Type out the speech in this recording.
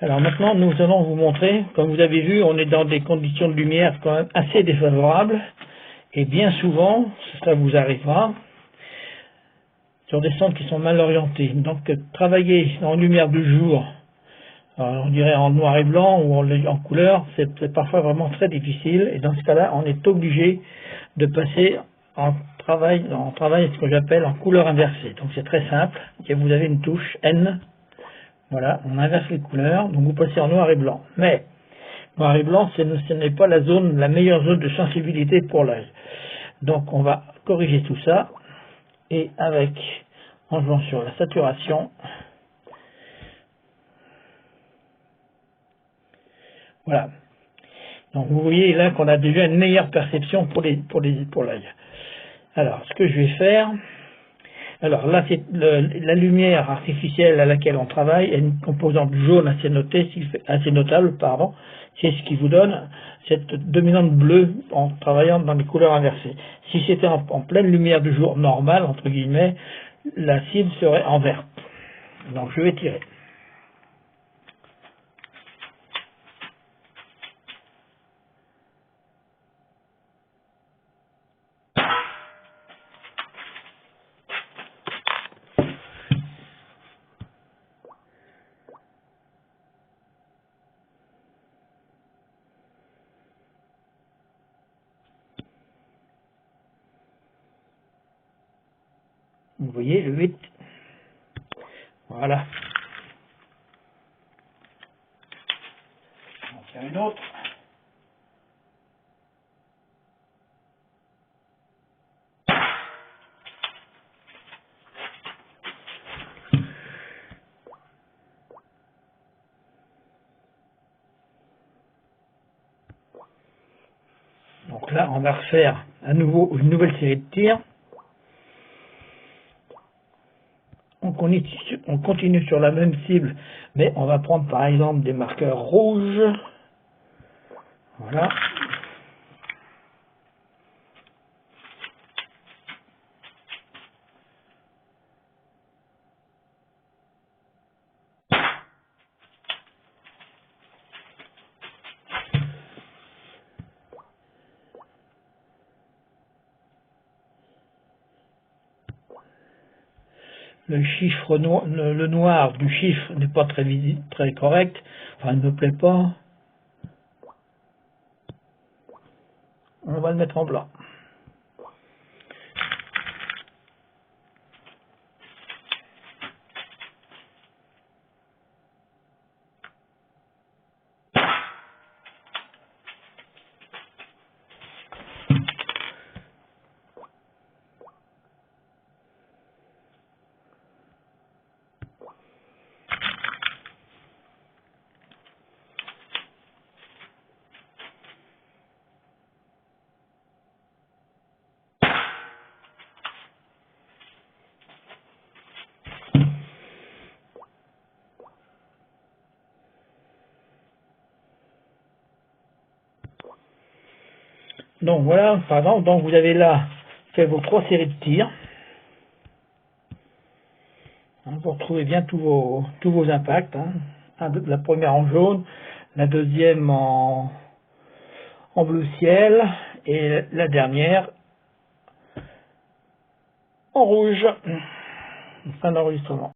Alors maintenant, nous allons vous montrer, comme vous avez vu, on est dans des conditions de lumière quand même assez défavorables, et bien souvent, ça vous arrivera, sur des centres qui sont mal orientés. Donc travailler en lumière du jour, on dirait en noir et blanc ou en couleur, c'est parfois vraiment très difficile, et dans ce cas-là, on est obligé de passer en travail ce que j'appelle en couleur inversée. Donc c'est très simple, et vous avez une touche N. Voilà, on inverse les couleurs, donc vous passez en noir et blanc. Mais noir et blanc, ce n'est pas la meilleure zone de sensibilité pour l'œil. Donc on va corriger tout ça, et en jouant sur la saturation, voilà. Donc vous voyez là qu'on a déjà une meilleure perception pour l'œil. Alors ce que je vais faire, alors là c'est la lumière artificielle à laquelle on travaille, est une composante jaune assez notable, pardon. C'est ce qui vous donne cette dominante bleue en travaillant dans les couleurs inversées. Si c'était en pleine lumière du jour normale, entre guillemets, la cible serait en vert. Donc je vais tirer. Vous voyez le 8. Voilà. On va faire une autre. Donc là, on va refaire à nouveau une nouvelle série de tirs. On continue sur la même cible, mais on va prendre par exemple des marqueurs rouges. Voilà. Le noir du chiffre n'est pas très correct. Enfin, il ne me plaît pas. On va le mettre en blanc. Donc voilà, par exemple, donc vous avez là fait vos 3 séries de tirs. Vous retrouvez bien tous vos impacts. La première en jaune, la deuxième en bleu ciel, et la dernière en rouge. Fin d'enregistrement.